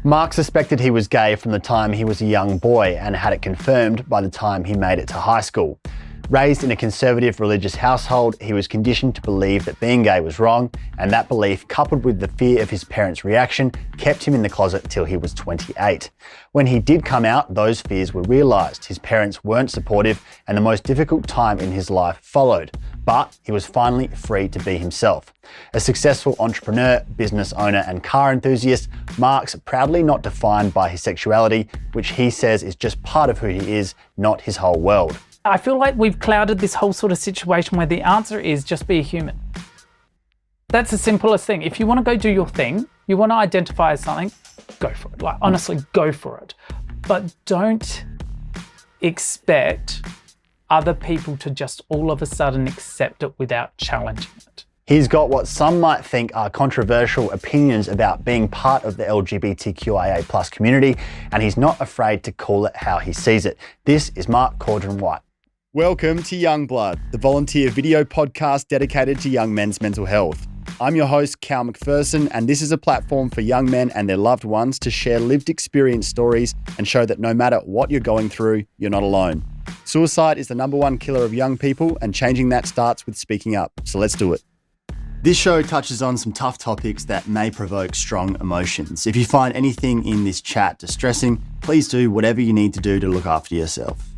Mark suspected he was gay from the time he was a young boy and had it confirmed by the time he made it to high school. Raised in a conservative religious household, he was conditioned to believe that being gay was wrong, and that belief, coupled with the fear of his parents' reaction, kept him in the closet till he was 28. When he did come out, those fears were realised. His parents weren't supportive, and the most difficult time in his life followed. But he was finally free to be himself. A successful entrepreneur, business owner, and car enthusiast, Mark's proudly not defined by his sexuality, which he says is just part of who he is, not his whole world. I feel like we've clouded this whole sort of situation where the answer is just be a human. That's the simplest thing. If you want to go do your thing, you want to identify as something, go for it. Like, honestly, go for it. But don't expect other people to just all of a sudden accept it without challenging it. He's got what some might think are controversial opinions about being part of the LGBTQIA+ community, and he's not afraid to call it how he sees it. This is Mark Cawdron-White. Welcome to Young Blood, the volunteer video podcast dedicated to young men's mental health. I'm your host, Cal McPherson, and this is a platform for young men and their loved ones to share lived experience stories and show that no matter what you're going through, you're not alone. Suicide is the #1 killer of young people, and changing that starts with speaking up. So let's do it. This show touches on some tough topics that may provoke strong emotions. If you find anything in this chat distressing, please do whatever you need to do to look after yourself.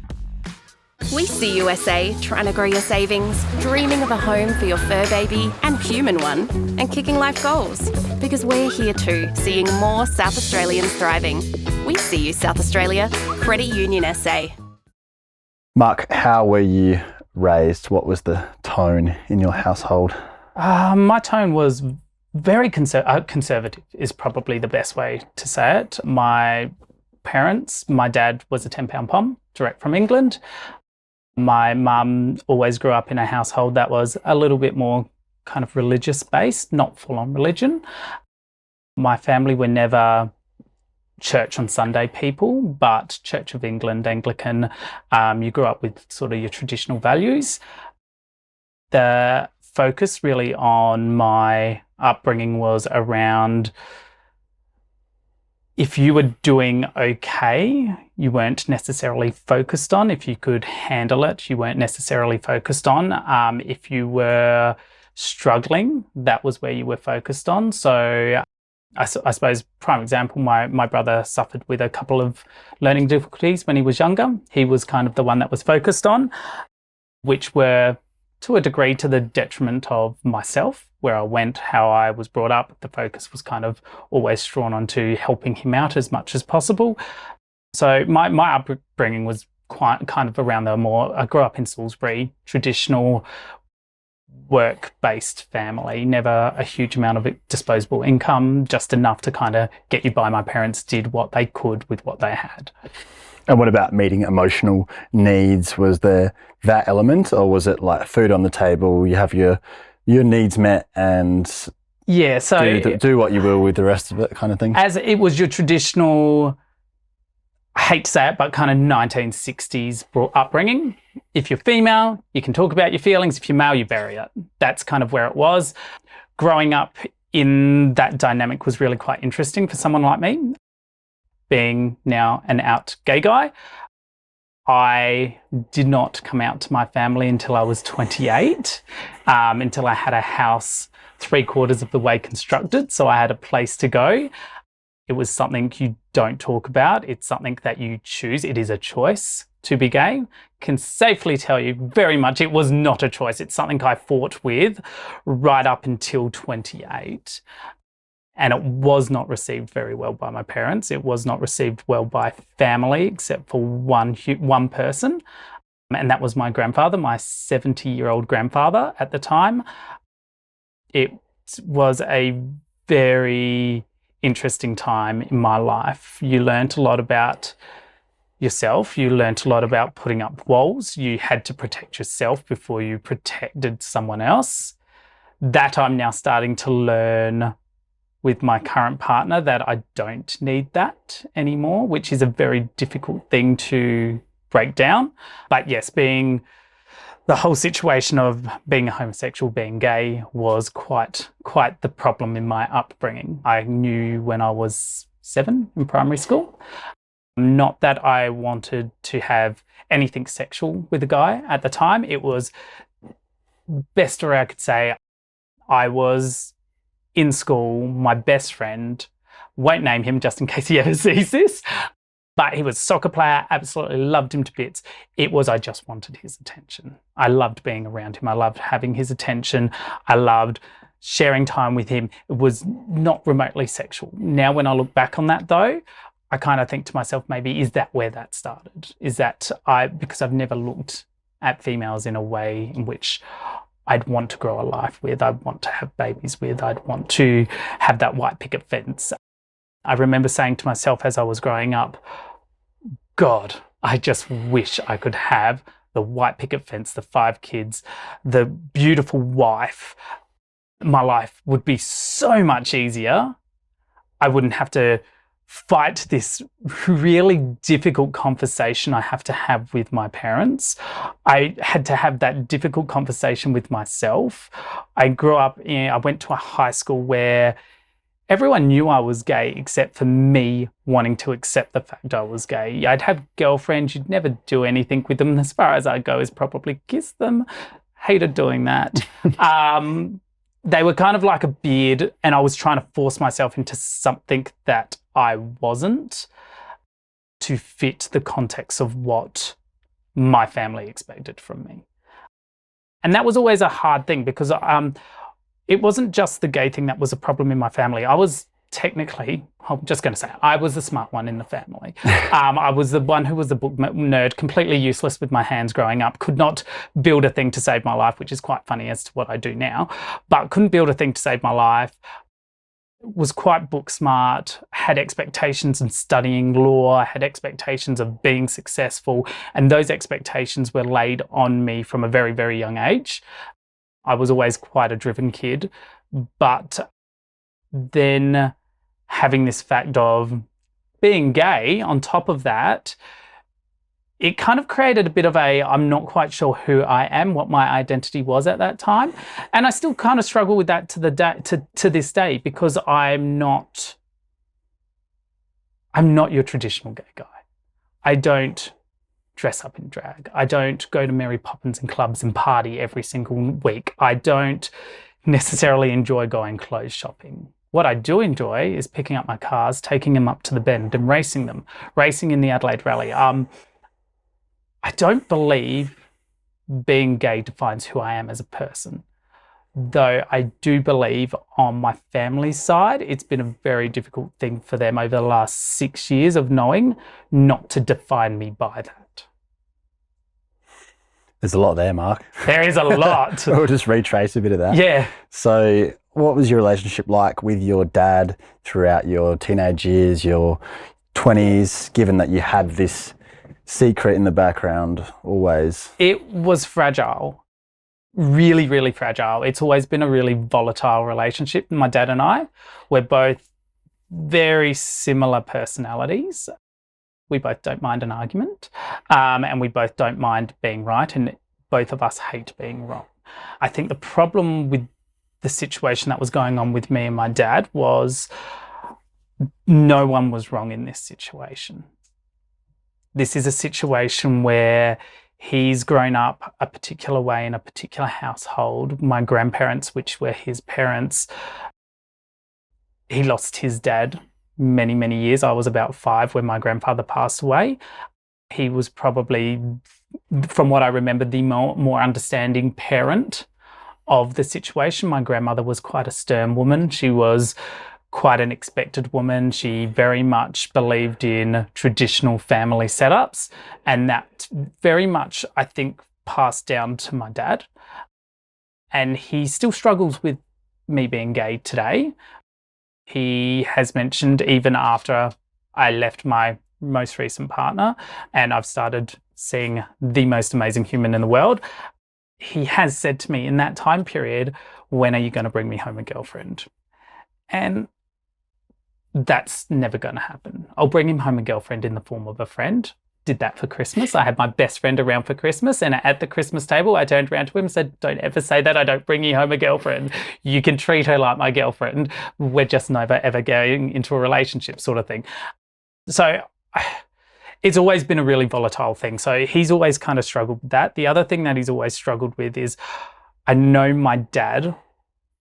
We see USA trying to grow your savings, dreaming of a home for your fur baby and human one, and kicking life goals. Because we're here too, seeing more South Australians thriving. We see you, South Australia. Credit Union SA. Mark, how were you raised? What was the tone in your household? My tone was very conservative is probably the best way to say it. My parents, my dad was a 10-pound pom, direct from England. My mum always grew up in a household that was a little bit more kind of religious based, not full on religion. My family were never church on Sunday people, but Church of England, Anglican. You grew up with sort of your traditional values. The focus really on my upbringing was around if you were doing okay, you weren't necessarily focused on. If you could handle it, you weren't necessarily focused on. If you were struggling, that was where you were focused on. So I suppose, prime example, my brother suffered with a couple of learning difficulties when he was younger. He was kind of the one that was focused on, which were to a degree to the detriment of myself, where I went, how I was brought up. The focus was kind of always drawn onto helping him out as much as possible. So my upbringing was quite kind of around I grew up in Salisbury, traditional work-based family, never a huge amount of disposable income, just enough to kind of get you by. My parents did what they could with what they had. And what about meeting emotional needs? Was there that element, or was it like food on the table, you have your needs met and do what you will with the rest of it kind of thing? As it was your traditional, I hate to say it, but kind of 1960s upbringing. If you're female, you can talk about your feelings. If you're male, you bury it. That's kind of where it was. Growing up in that dynamic was really quite interesting for someone like me. Being now an out gay guy, I did not come out to my family until I was 28, until I had a house 3/4 of the way constructed, so I had a place to go. It was something you don't talk about. It's something that you choose. It is a choice to be gay. Can safely tell you very much it was not a choice. It's something I fought with right up until 28. And it was not received very well by my parents. It was not received well by family, except for one person. And that was my grandfather, my 70-year-old grandfather at the time. It was a very interesting time in my life. You learnt a lot about yourself. You learnt a lot about putting up walls. You had to protect yourself before you protected someone else. That I'm now starting to learn with my current partner, that I don't need that anymore, which is a very difficult thing to break down. But yes, being the whole situation of being a homosexual, being gay, was quite the problem in my upbringing. I knew when I was 7 in primary school. Not that I wanted to have anything sexual with a guy at the time. It was, best story I could say, I was in school, my best friend, won't name him just in case he ever sees this, but he was a soccer player, absolutely loved him to bits. It was, I just wanted his attention. I loved being around him. I loved having his attention. I loved sharing time with him. It was not remotely sexual. Now, when I look back on that though, I kind of think to myself, maybe, is that where that started? Is that because I've never looked at females in a way in which I'd want to grow a life with, I'd want to have babies with, I'd want to have that white picket fence. I remember saying to myself as I was growing up, God, I just wish I could have the white picket fence, the 5 kids, the beautiful wife. My life would be so much easier. I wouldn't have to fight this really difficult conversation I have to have with my parents. I had to have that difficult conversation with myself. I went to a high school where everyone knew I was gay except for me wanting to accept the fact I was gay. I'd have girlfriends, you'd never do anything with them. As far as I go is probably kiss them. Hated doing that. They were kind of like a beard, and I was trying to force myself into something that I wasn't to fit the context of what my family expected from me. And that was always a hard thing because it wasn't just the gay thing that was a problem in my family. I was technically, I'm just going to say, I was the smart one in the family. I was the one who was the book nerd, completely useless with my hands growing up, could not build a thing to save my life, which is quite funny as to what I do now, but couldn't build a thing to save my life. Was quite book smart, had expectations in studying law, had expectations of being successful, and those expectations were laid on me from a very, very young age. I was always quite a driven kid, but then having this fact of being gay on top of that, it kind of created a bit of I'm not quite sure who I am, what my identity was at that time. And I still kind of struggle with that to this day, because I'm not your traditional gay guy. I don't dress up in drag. I don't go to Mary Poppins and clubs and party every single week. I don't necessarily enjoy going clothes shopping. What I do enjoy is picking up my cars, taking them up to the bend and racing in the Adelaide Rally. I don't believe being gay defines who I am as a person, though I do believe on my family's side, it's been a very difficult thing for them over the last 6 years of knowing not to define me by that. There's a lot there, Mark. There is a lot. We'll just retrace a bit of that. Yeah. So what was your relationship like with your dad throughout your teenage years, your 20s, given that you had this secret in the background always? It was fragile. Really, really fragile. It's always been a really volatile relationship. My dad and I, we're both very similar personalities. We both don't mind an argument, and we both don't mind being right, and both of us hate being wrong. I think the problem with the situation that was going on with me and my dad was no one was wrong in this situation. This is a situation where he's grown up a particular way in a particular household. My grandparents, which were his parents, he lost his dad many, many years. I was about 5 when my grandfather passed away. He was probably, from what I remember, the more understanding parent of the situation. My grandmother was quite a stern woman. She was quite an expected woman. She very much believed in traditional family setups, and that very much, I think, passed down to my dad. And he still struggles with me being gay today. He has mentioned, even after I left my most recent partner and I've started seeing the most amazing human in the world, he has said to me in that time period, when are you going to bring me home a girlfriend? And that's never going to happen. I'll bring him home a girlfriend in the form of a friend, did that for Christmas. I had my best friend around for Christmas, and at the Christmas table, I turned around to him and said, "Don't ever say that. I don't bring you home a girlfriend. You can treat her like my girlfriend. We're just never ever going into a relationship," sort of thing. So it's always been a really volatile thing. So he's always kind of struggled with that. The other thing that he's always struggled with is, I know my dad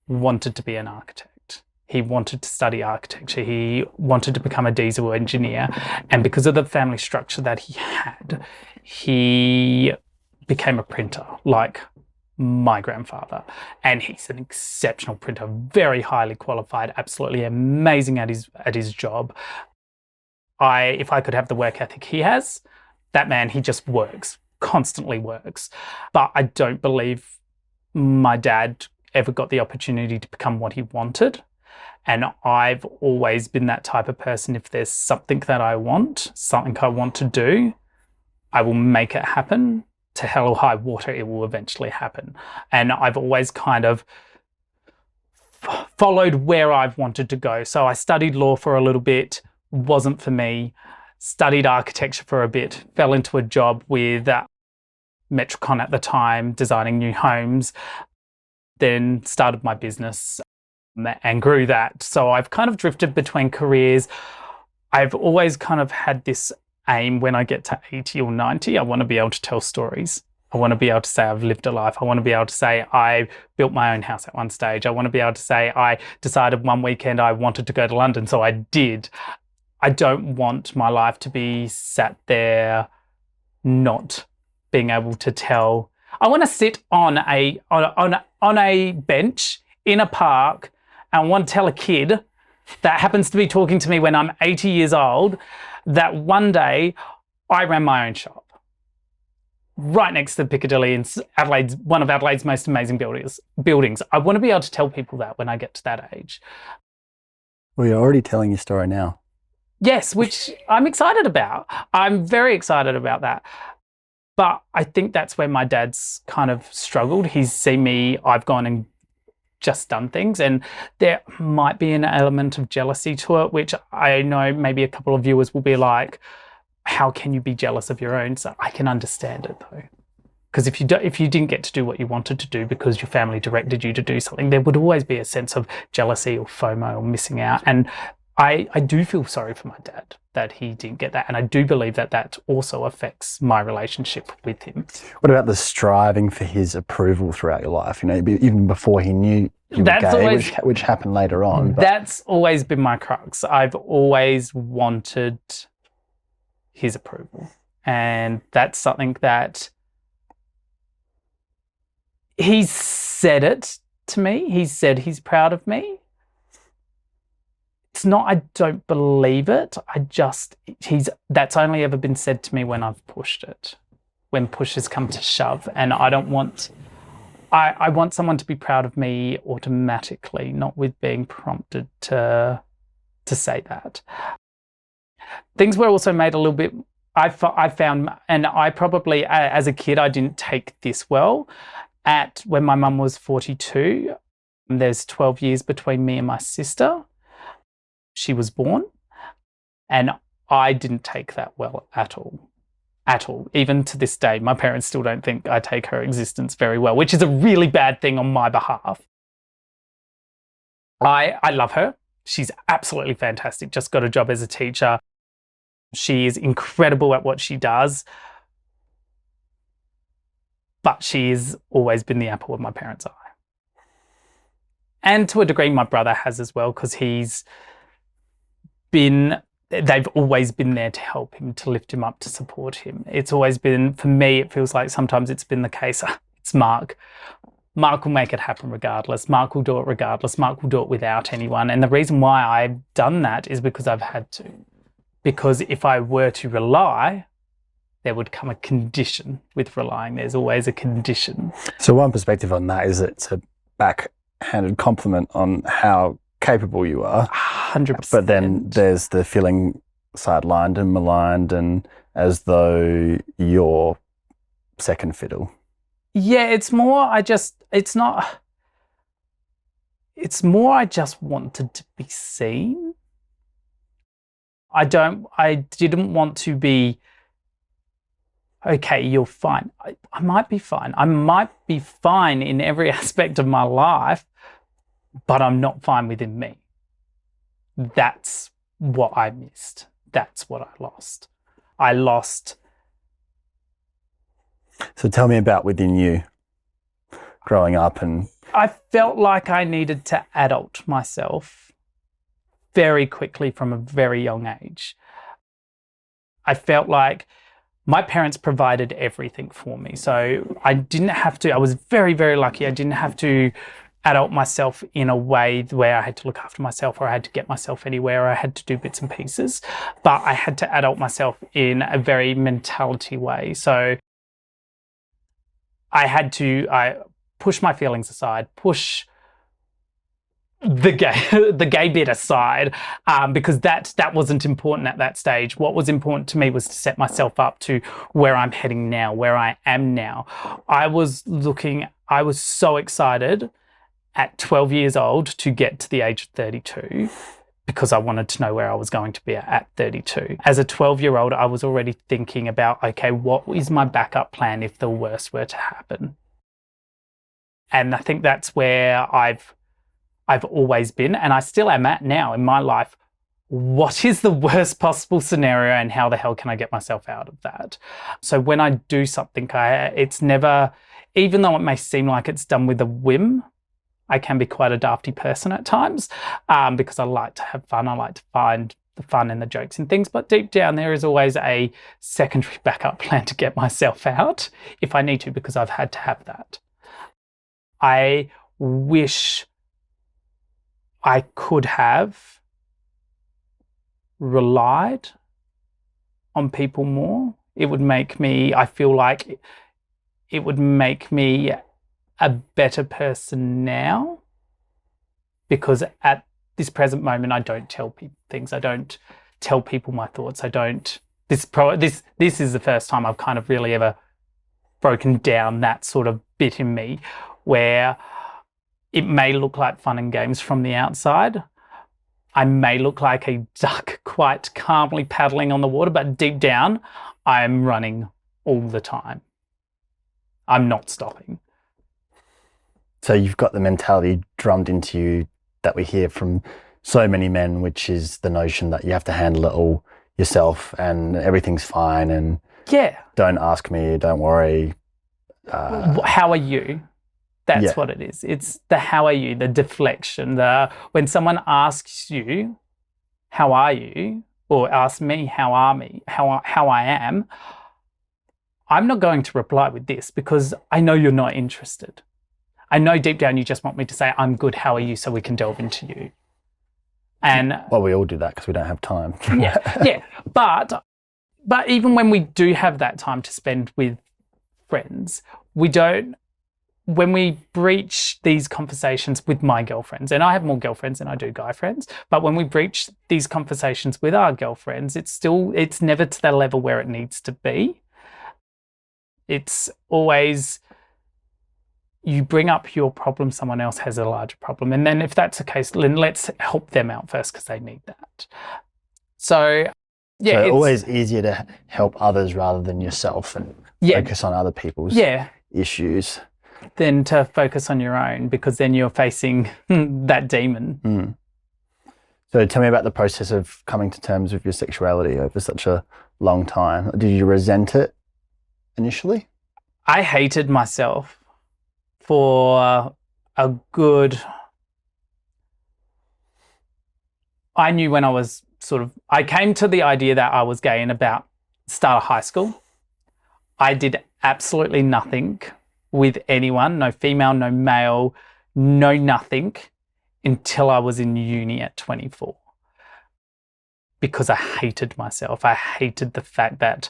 wanted to be an architect. He wanted to study architecture. He wanted to become a diesel engineer. And because of the family structure that he had, he became a printer, like my grandfather. And he's an exceptional printer, very highly qualified, absolutely amazing at his job. If I could have the work ethic he has, that man, he just works, constantly works. But I don't believe my dad ever got the opportunity to become what he wanted. And I've always been that type of person. If there's something that I want, something I want to do, I will make it happen. To hell or high water, it will eventually happen. And I've always kind of followed where I've wanted to go. So I studied law for a little bit, wasn't for me. Studied architecture for a bit, fell into a job with Metricon at the time, designing new homes. Then started my business and grew that. So I've kind of drifted between careers. I've always kind of had this aim, when I get to 80 or 90, I want to be able to tell stories. I want to be able to say I've lived a life. I want to be able to say I built my own house at one stage. I want to be able to say I decided one weekend I wanted to go to London, so I did. I don't want my life to be sat there not being able to tell. I want to sit on a bench in a park and want to tell a kid that happens to be talking to me when I'm 80 years old that one day I ran my own shop right next to Piccadilly in Adelaide's, one of Adelaide's most amazing buildings. I want to be able to tell people that when I get to that age. Well, you're already telling your story now. Yes, which I'm excited about. I'm very excited about that. But I think that's where my dad's kind of struggled. He's seen me, I've gone and just done things, and there might be an element of jealousy to it, which I know maybe a couple of viewers will be like, how can you be jealous of your own? So I can understand it though. Because if you didn't get to do what you wanted to do because your family directed you to do something, there would always be a sense of jealousy or FOMO or missing out. And I do feel sorry for my dad that he didn't get that. And I do believe that that also affects my relationship with him. What about the striving for his approval throughout your life? You know, even before he knew you were gay, which happened later on. But that's always been my crux. I've always wanted his approval. And that's something that he's said it to me. He's said he's proud of me. It's not, I don't believe it. That's only ever been said to me when I've pushed it, when push has come to shove. And I don't want, I want someone to be proud of me automatically, not with being prompted to say that. Things were also made a little bit, I found, and I probably, as a kid, I didn't take this well. When my mum was 42, there's 12 years between me and my sister. She was born, and I didn't take that well at all. At all. Even to this day, my parents still don't think I take her existence very well, which is a really bad thing on my behalf. I love her. She's absolutely fantastic. Just got a job as a teacher. She is incredible at what she does. But she has always been the apple of my parents' eye. And to a degree, my brother has as well, because they've always been there to help him, to lift him up, to support him. It's always been, for me, it feels like sometimes it's been the case, it's Mark. Mark will make it happen regardless. Mark will do it regardless. Mark will do it without anyone. And the reason why I've done that is because I've had to. Because if I were to rely, there would come a condition with relying. There's always a condition. So one perspective on that is it's a backhanded compliment on how capable you are. 100%. But then there's the feeling sidelined and maligned and as though you're second fiddle. Yeah, it's more I just wanted to be seen. I didn't want to be okay, you're fine. I might be fine. I might be fine in every aspect of my life, but I'm not fine within me. That's what I missed. That's what I lost. I lost. So tell me about within you growing up. And I felt like I needed to adult myself very quickly from a very young age. I felt like my parents provided everything for me. So I didn't have to, I was very, very lucky. I didn't have to adult myself in a way where I had to look after myself or I had to get myself anywhere or I had to do bits and pieces. But I had to adult myself in a very mentality way. So I push my feelings aside, push the gay bit aside, because that wasn't important at that stage. What was important to me was to set myself up to where I'm heading now, where I am now. I was so excited at 12 years old to get to the age of 32 because I wanted to know where I was going to be at 32. As a 12-year-old, I was already thinking about, okay, what is my backup plan if the worst were to happen? And I think that's where I've always been, and I still am at now in my life. What is the worst possible scenario and how the hell can I get myself out of that? So when I do something, it's never, even though it may seem like it's done with a whim, I can be quite a dafty person at times, because I like to have fun. I like to find the fun and the jokes and things, but deep down there is always a secondary backup plan to get myself out if I need to, because I've had to have that. I wish I could have relied on people more. It would make me, I feel like it would make me a better person now, because at this present moment, I don't tell people things. I don't tell people my thoughts. I don't, this is the first time I've kind of really ever broken down that sort of bit in me where it may look like fun and games from the outside. I may look like a duck quite calmly paddling on the water, but deep down, I'm running all the time. I'm not stopping. so you've got the mentality drummed into you that we hear from so many men, which is the notion that you have to handle it all yourself and everything's fine and don't ask me, don't worry. How are you? That's what it is. It's the how are you, the deflection, when someone asks you, how are you? Or asks me, how I am, I'm not going to reply with this because I know you're not interested. I know deep down you just want me to say, I'm good, how are you? So we can delve into you. And well, we all do that because we don't have time. yeah. But even when we do have that time to spend with friends, when we breach these conversations with my girlfriends, and I have more girlfriends than I do guy friends, but when we breach these conversations with our girlfriends, it's never to the level where it needs to be. It's always, you bring up your problem, someone else has a larger problem. And then if that's the case, then let's help them out first because they need that. So, yeah. So it's always easier to help others rather than yourself and focus on other people's issues. Than to focus on your own, because then you're facing that demon. Mm. So tell me about the process of coming to terms with your sexuality over such a long time. Did you resent it initially? I hated myself for a good... I knew when I was I came to the idea that I was gay in about start of high school. I did absolutely nothing with anyone, no female, no male, no nothing, until I was in uni at 24. Because I hated myself. I hated the fact that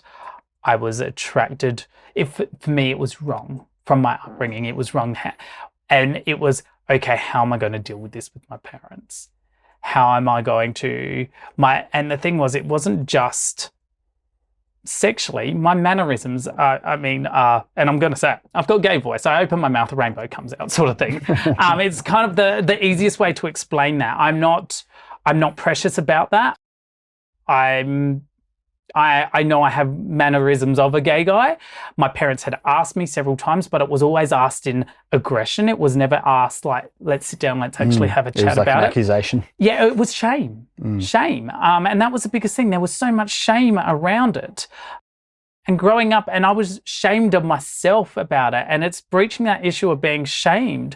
I was attracted. For me, it was wrong. From my upbringing, it was wrong. And it was, okay, how am I going to deal with this with my parents? How am I going to... And the thing was, it wasn't just... sexually, my mannerisms and I'm going to say, I've got a gay voice. I open my mouth, a rainbow comes out, sort of thing. It's kind of the easiest way to explain that. I'm not precious about that. I I know I have mannerisms of a gay guy. My parents had asked me several times, but it was always asked in aggression. It was never asked like, let's sit down, let's actually have a chat It was like about an it. accusation. Yeah, it was shame. Shame. And that was the biggest thing. There was so much shame around it. And growing up, and I was shamed of myself about it. And it's breaching that issue of being shamed.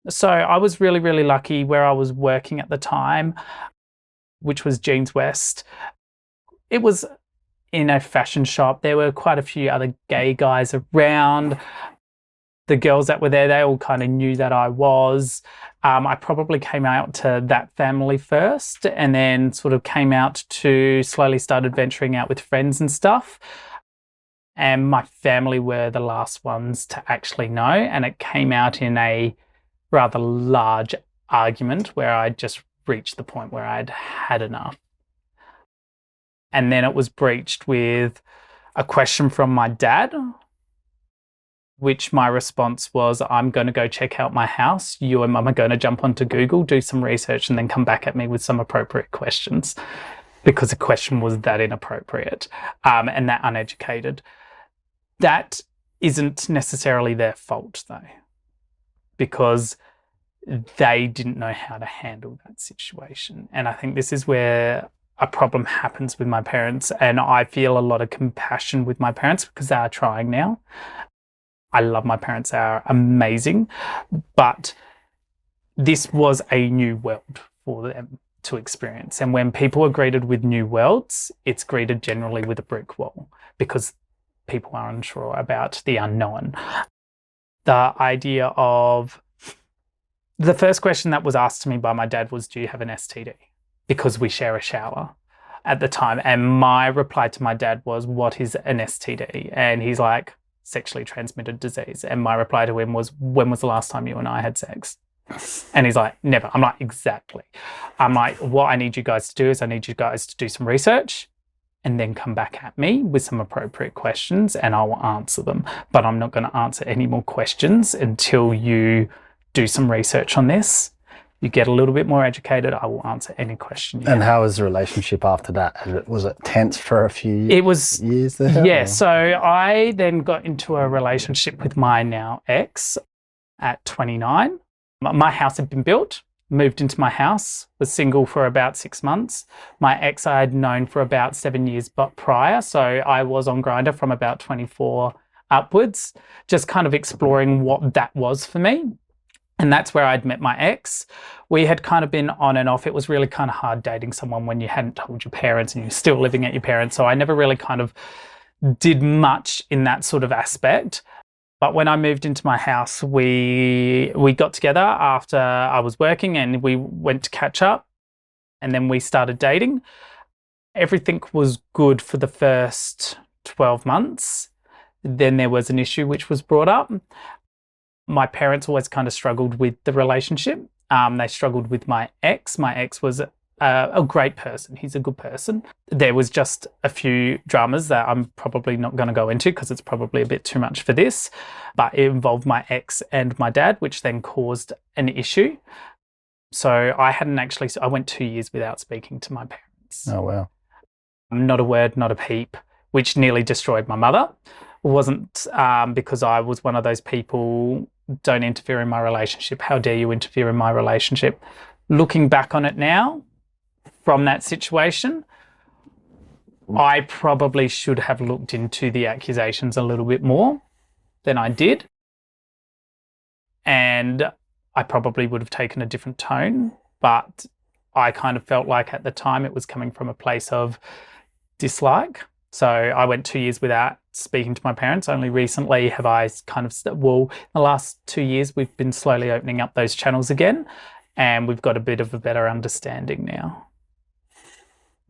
So I was really, really lucky where I was working at the time, which was Jeans West. It was in a fashion shop. There were quite a few other gay guys around. The girls that were there, they all kind of knew that I was. I probably came out to that family first and then sort of came out to slowly started venturing out with friends and stuff. And my family were the last ones to actually know. And it came out in a rather large argument where I just reached the point where I'd had enough. And then it was breached with a question from my dad, which my response was, I'm going to go check out my house. You and Mum are going to jump onto Google, do some research, and then come back at me with some appropriate questions, because the question was that inappropriate and that uneducated. That isn't necessarily their fault, though, because they didn't know how to handle that situation. And I think this is where a problem happens with my parents, and I feel a lot of compassion with my parents because they are trying now. I love my parents, they are amazing, but this was a new world for them to experience. And when people are greeted with new worlds, it's greeted generally with a brick wall because people are unsure about the unknown. The idea of the first question that was asked to me by my dad was, do you have an STD? Because we share a shower at the time. And my reply to my dad was, what is an STD? And he's like, sexually transmitted disease. And my reply to him was, when was the last time you and I had sex? And he's like, never. I'm like, exactly. I'm like, what I need you guys to do is I need you guys to do some research and then come back at me with some appropriate questions and I will answer them. But I'm not going to answer any more questions until you do some research on this. You get a little bit more educated, I will answer any question you have. And how was the relationship after that? Was it tense for a few years there? Yeah, or? so I then got into a relationship with my now ex at 29. My house had been built, moved into my house, was single for about 6 months. My ex I had known for about 7 years but prior, so I was on Grindr from about 24 upwards, just kind of exploring what that was for me. And that's where I'd met my ex. We had kind of been on and off. It was really kind of hard dating someone when you hadn't told your parents and you're still living at your parents. So I never really kind of did much in that sort of aspect. But when I moved into my house, we got together after I was working and we went to catch up and then we started dating. Everything was good for the first 12 months. Then there was an issue which was brought up. My parents always kind of struggled with the relationship. They struggled with my ex. My ex was a great person. He's a good person. There was just a few dramas that I'm probably not going to go into because it's probably a bit too much for this. But it involved my ex and my dad, which then caused an issue. So I went 2 years without speaking to my parents. Oh, wow. Not a word, not a peep, which nearly destroyed my mother. It wasn't because I was one of those people, don't interfere in my relationship. How dare you interfere in my relationship? Looking back on it now, from that situation, I probably should have looked into the accusations a little bit more than I did. And I probably would have taken a different tone, but I kind of felt like at the time it was coming from a place of dislike. So I went 2 years without speaking to my parents. Only recently have I kind of, in the last 2 years, we've been slowly opening up those channels again and we've got a bit of a better understanding now.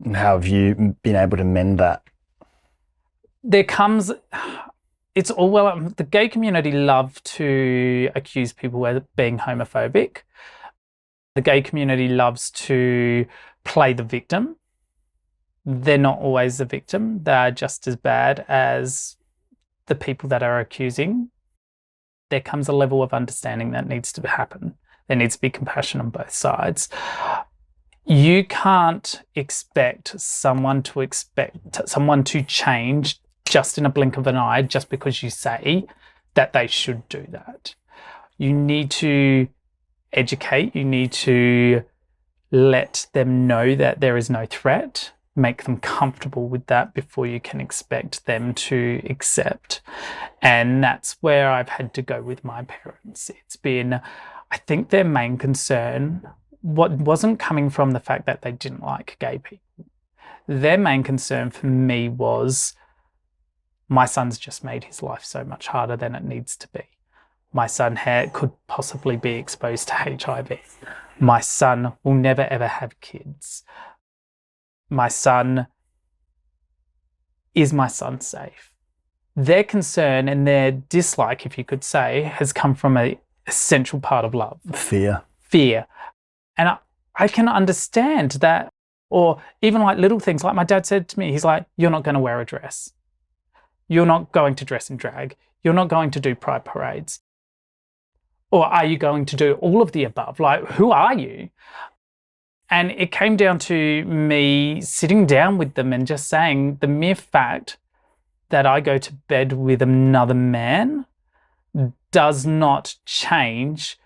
And how have you been able to mend that? It's all well, the gay community love to accuse people of being homophobic. The gay community loves to play the victim. They're not always the victim. They're just as bad as the people that are accusing. There comes a level of understanding that needs to happen. There needs to be compassion on both sides. You can't expect someone to change just in a blink of an eye just because you say that they should do that. You need to educate, you need to let them know that there is no threat, make them comfortable with that before you can expect them to accept. And that's where I've had to go with my parents. It's been, I think their main concern wasn't coming from the fact that they didn't like gay people. Their main concern for me was, my son's just made his life so much harder than it needs to be. My son could possibly be exposed to HIV. My son will never ever have kids. My son safe? Their concern and their dislike, if you could say, has come from an essential part of love. Fear. And I can understand that, or even like little things, like my dad said to me, he's like, you're not going to wear a dress. You're not going to dress in drag. You're not going to do pride parades. Or are you going to do all of the above? Like, who are you? And it came down to me sitting down with them and just saying, the mere fact that I go to bed with another man does not change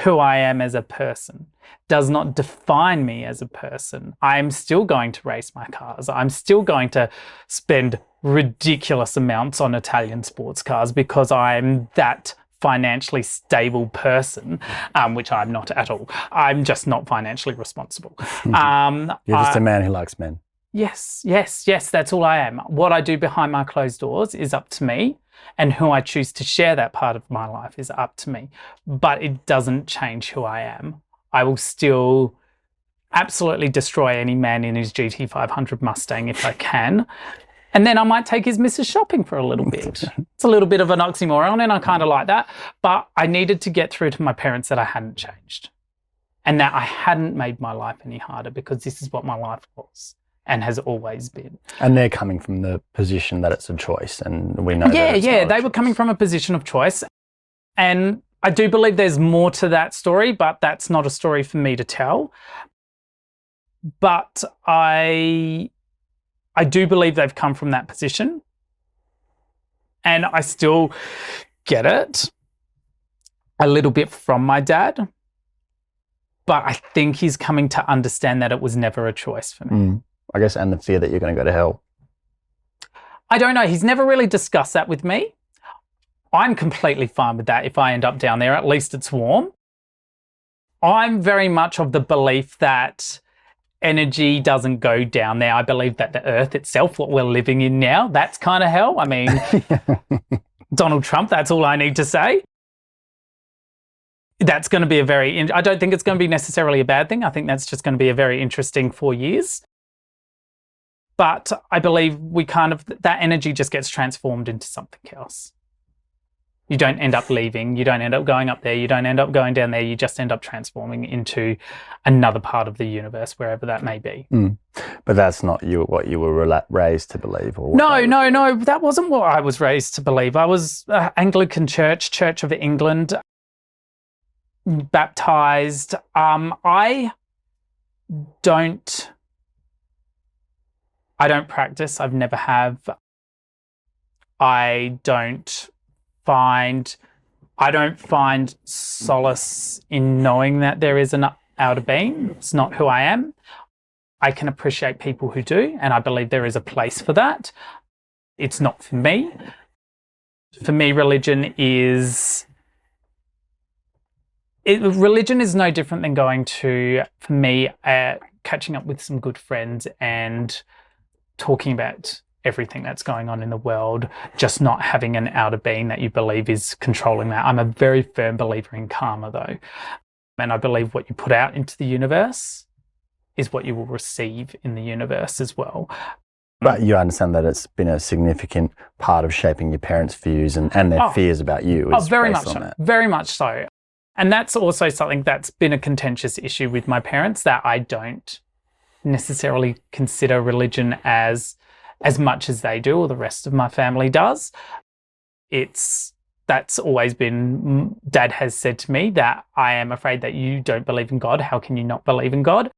who I am as a person, does not define me as a person. I'm still going to race my cars. I'm still going to spend ridiculous amounts on Italian sports cars because I'm that financially stable person, which I'm not at all. I'm just not financially responsible. You're just a man who likes men. Yes, that's all I am. What I do behind my closed doors is up to me, and who I choose to share that part of my life is up to me. But it doesn't change who I am. I will still absolutely destroy any man in his GT500 Mustang if I can. And then I might take his missus shopping for a little bit. It's a little bit of an oxymoron, and I kind of like that. But I needed to get through to my parents that I hadn't changed and that I hadn't made my life any harder, because this is what my life was and has always been. And they're coming from the position that it's a choice, and we know that they were coming from a position of choice. And I do believe there's more to that story, but that's not a story for me to tell. But I do believe they've come from that position, and I still get it a little bit from my dad, but I think he's coming to understand that it was never a choice for me. I guess, and the fear that you're going to go to hell. I don't know. He's never really discussed that with me. I'm completely fine with that. If I end up down there, at least it's warm. I'm very much of the belief that energy doesn't go down there. I believe that the earth itself, what we're living in now, that's kind of hell. I mean, Donald Trump, that's all I need to say. That's going to be I don't think it's going to be necessarily a bad thing. I think that's just going to be a very interesting 4 years. But I believe that energy just gets transformed into something else. You don't end up leaving. You don't end up going up there. You don't end up going down there. You just end up transforming into another part of the universe, wherever that may be. But that's not what you were raised to believe? Or No. That wasn't what I was raised to believe. I was Anglican Church of England, baptized. I don't practice. I've never have. I don't find solace in knowing that there is an outer being. It's not who I am. I can appreciate people who do, and I believe there is a place for that. It's not for me. For me, religion is no different than going to, for me, catching up with some good friends and talking about everything that's going on in the world, just not having an outer being that you believe is controlling that. I'm a very firm believer in karma, though. And I believe what you put out into the universe is what you will receive in the universe as well. But you understand that it's been a significant part of shaping your parents' views and their fears about you. Very much so. Very much so. And that's also something that's been a contentious issue with my parents, that I don't necessarily consider religion as much as they do, or the rest of my family does. That's always been, Dad has said to me that I am afraid that you don't believe in God. How can you not believe in God?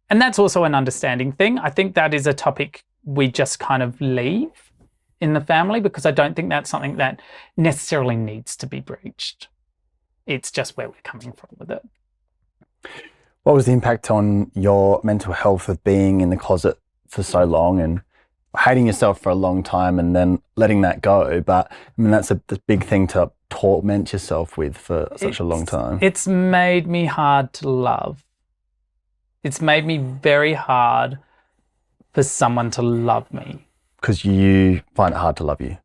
And that's also an understanding thing. I think that is a topic we just kind of leave in the family, because I don't think that's something that necessarily needs to be breached. It's just where we're coming from with it. What was the impact on your mental health of being in the closet for so long and hating yourself for a long time and then letting that go? But I mean, that's a big thing to torment yourself with for such a long time. It's made me hard to love. It's made me very hard for someone to love me. Because you find it hard to love you?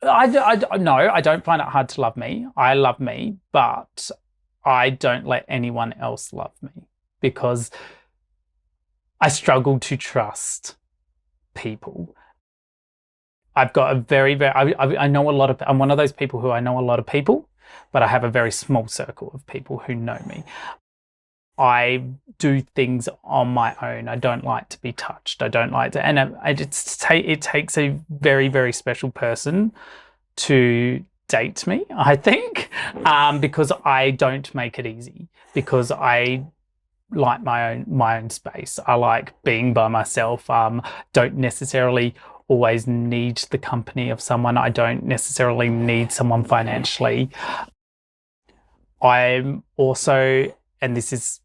No, I don't find it hard to love me. I love me, but I don't let anyone else love me because I struggle to trust people. I've got a I know a lot of, I'm one of those people who I know a lot of people, but I have a very small circle of people who know me. I do things on my own. I don't like to be touched. I don't like to, and it takes a very, very special person to date me, I think, because I don't make it easy, because I like my own space. I like being by myself. Don't necessarily always need the company of someone. I don't necessarily need someone financially. I'm also, and this is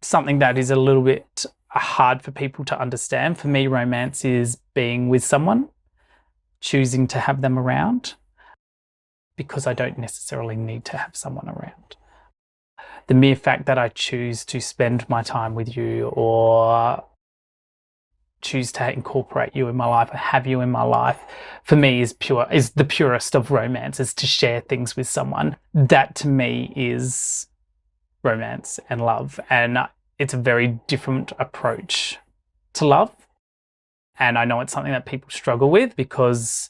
something that is a little bit hard for people to understand. For me, romance is being with someone, choosing to have them around, because I don't necessarily need to have someone around. The mere fact that I choose to spend my time with you or choose to incorporate you in my life or have you in my life, for me is the purest of romance, is to share things with someone. That to me is romance and love, and it's a very different approach to love. And I know it's something that people struggle with, because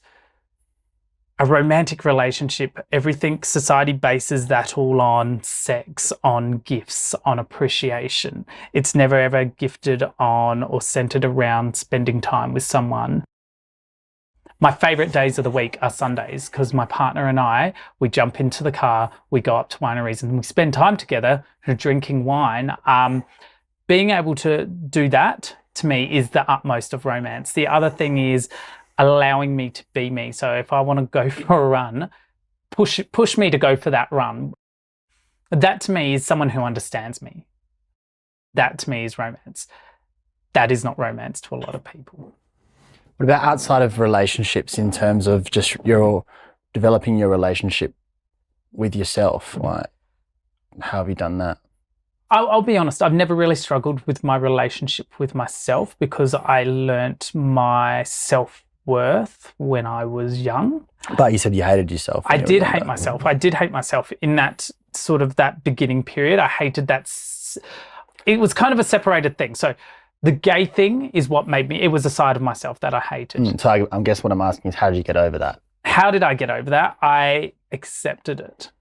a romantic relationship, everything, society bases that all on sex, on gifts, on appreciation. It's never ever gifted on or centered around spending time with someone. My favorite days of the week are Sundays, because my partner and I, we jump into the car, we go up to wineries and we spend time together drinking wine. Being able to do that, to me, is the utmost of romance. The other thing is allowing me to be me. So if I want to go for a run, push me to go for that run. That to me is someone who understands me. That to me is romance. That is not romance to a lot of people. What about outside of relationships, in terms of just your developing your relationship with yourself? Like, how have you done that? I'll be honest, I've never really struggled with my relationship with myself, because I learnt my self-worth when I was young. But you said you hated yourself. I did hate myself. I did hate myself in that sort of that beginning period. I hated that. It was kind of a separated thing. So the gay thing is what made me, it was a side of myself that I hated. So I guess what I'm asking is, how did you get over that? How did I get over that? I accepted it.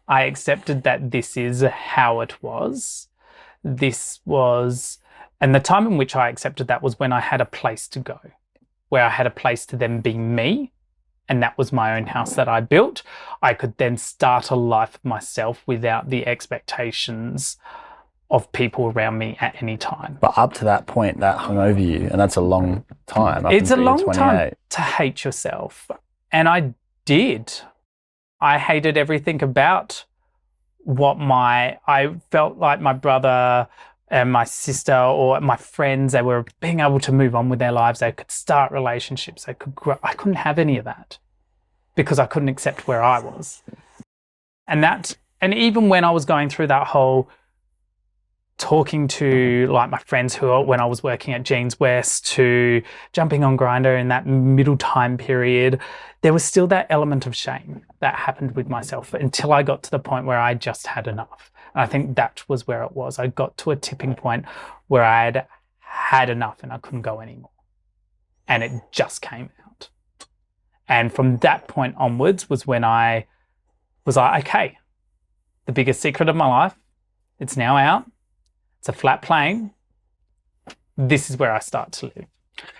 I accepted that this is how it was. And the time in which I accepted that was when I had a place to go, where I had a place to then be me. And that was my own house that I built. I could then start a life of myself without the expectations of people around me at any time. But up to that point, that hung over you, and that's a long time. It's a long time to hate yourself. And I did. I hated everything about I felt like my brother and my sister or my friends, they were being able to move on with their lives. They could start relationships. They could grow. I couldn't have any of that, because I couldn't accept where I was. And even when I was going through that whole talking to like my friends when I was working at Jeans West, to jumping on Grindr in that middle time period, there was still that element of shame that happened with myself until I got to the point where I just had enough. And I think that was where it was. I got to a tipping point where I had had enough and I couldn't go anymore. And it just came out. And from that point onwards was when I was like, okay, the biggest secret of my life, it's now out. It's a flat plane. This is where I start to live.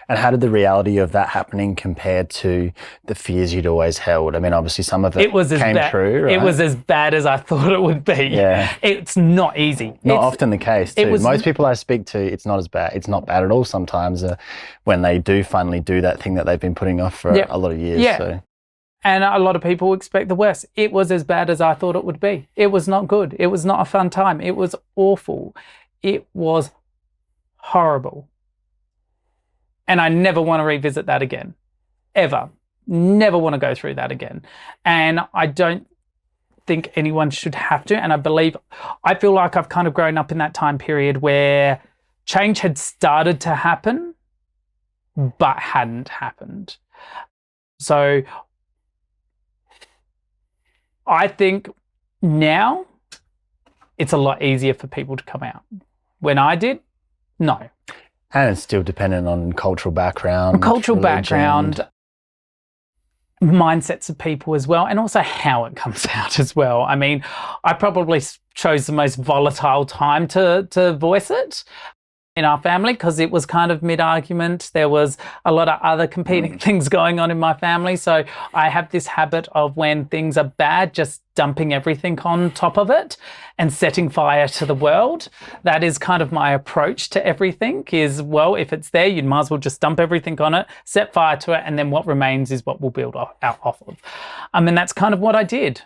And how did the reality of that happening compare to the fears you'd always held? I mean, obviously some of it came true, right? It was as bad as I thought it would be. Yeah. It's not easy. Not often the case too. Most people I speak to, it's not as bad. It's not bad at all sometimes when they do finally do that thing that they've been putting off for a lot of years. Yeah. So. And a lot of people expect the worst. It was as bad as I thought it would be. It was not good. It was not a fun time. It was awful. It was horrible. And I never want to revisit that again, ever. Never want to go through that again. And I don't think anyone should have to. And I feel like I've kind of grown up in that time period where change had started to happen, but hadn't happened. So I think now it's a lot easier for people to come out. When I did, no. And it's still dependent on cultural background. Background, mindsets of people as well, and also how it comes out as well. I mean, I probably chose the most volatile time to voice it in our family because it was kind of mid-argument. There was a lot of other competing things going on in my family. So I have this habit of when things are bad, just dumping everything on top of it and setting fire to the world. That is kind of my approach to everything is, well, if it's there, you might as well just dump everything on it, set fire to it, and then what remains is what we'll build off of. And that's kind of what I did.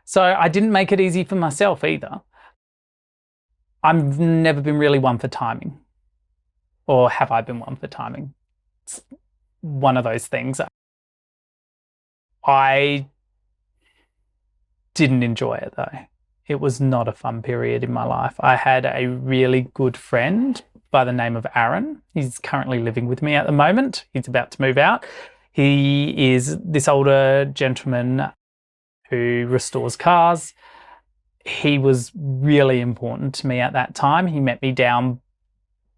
So I didn't make it easy for myself either. I've never been really one for timing. Or have I been one for timing? It's one of those things. I didn't enjoy it though. It was not a fun period in my life. I had a really good friend by the name of Aaron. He's currently living with me at the moment. He's about to move out. He is this older gentleman who restores cars. He was really important to me at that time. He met me down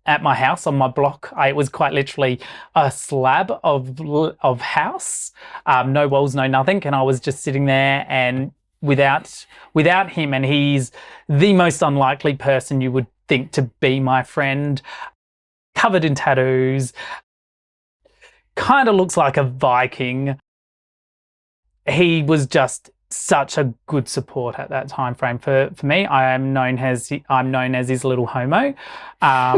at my house on my block. It was quite literally a slab of house, no walls, no nothing. And I was just sitting there and without him, and he's the most unlikely person you would think to be my friend, covered in tattoos, kind of looks like a Viking. He was just such a good support at that time frame for me. I'm known as his little homo,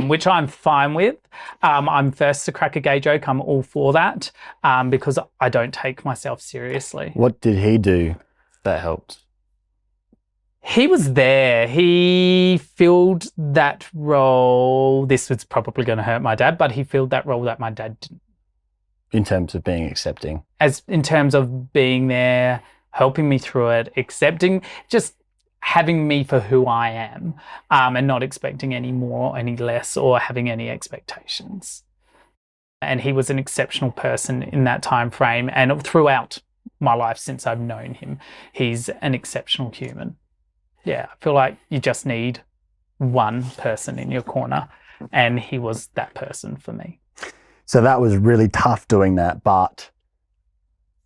which I'm fine with. I'm first to crack a gay joke. I'm all for that because I don't take myself seriously. What did he do that helped? He was there. He filled that role. This was probably going to hurt my dad, but he filled that role that my dad didn't. In terms of being accepting? In terms of being there, helping me through it, accepting, just having me for who I am, and not expecting any more, any less, or having any expectations. And he was an exceptional person in that time frame and throughout my life since I've known him. He's an exceptional human. Yeah, I feel like you just need one person in your corner, and he was that person for me. So that was really tough doing that, but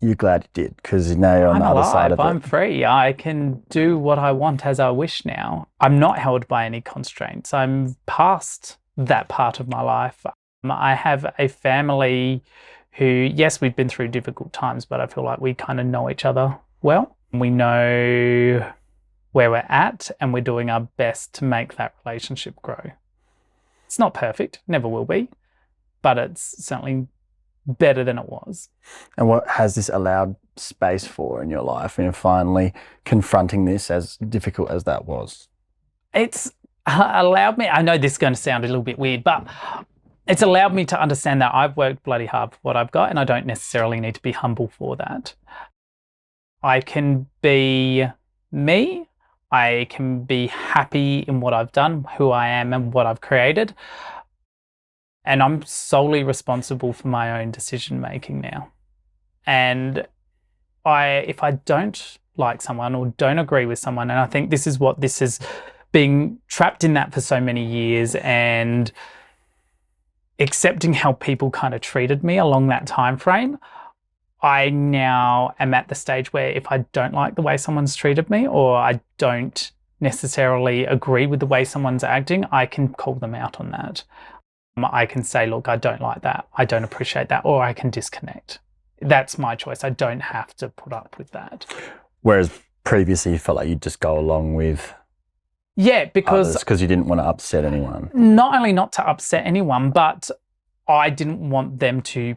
you're glad you did because now you're on the other side of it. I'm free. I can do what I want as I wish now. I'm not held by any constraints. I'm past that part of my life. I have a family who, yes, we've been through difficult times, but I feel like we kind of know each other well. We know where we're at and we're doing our best to make that relationship grow. It's not perfect, never will be, but it's certainly better than it was. And what has this allowed space for in your life, and finally confronting this, as difficult as that was? It's allowed me, I know this is going to sound a little bit weird, but it's allowed me to understand that I've worked bloody hard for what I've got and I don't necessarily need to be humble for that. I can be me. I can be happy in what I've done, who I am and what I've created. And I'm solely responsible for my own decision making now. And if I don't like someone or don't agree with someone, and I think this is what this is, being trapped in that for so many years and accepting how people kind of treated me along that time frame, I now am at the stage where if I don't like the way someone's treated me or I don't necessarily agree with the way someone's acting, I can call them out on that. I can say, look, I don't like that, I don't appreciate that, or I can disconnect. That's my choice. I don't have to put up with that. Whereas previously you felt like you'd just go along with because you didn't want to upset anyone. Not only not to upset anyone, but I didn't want them to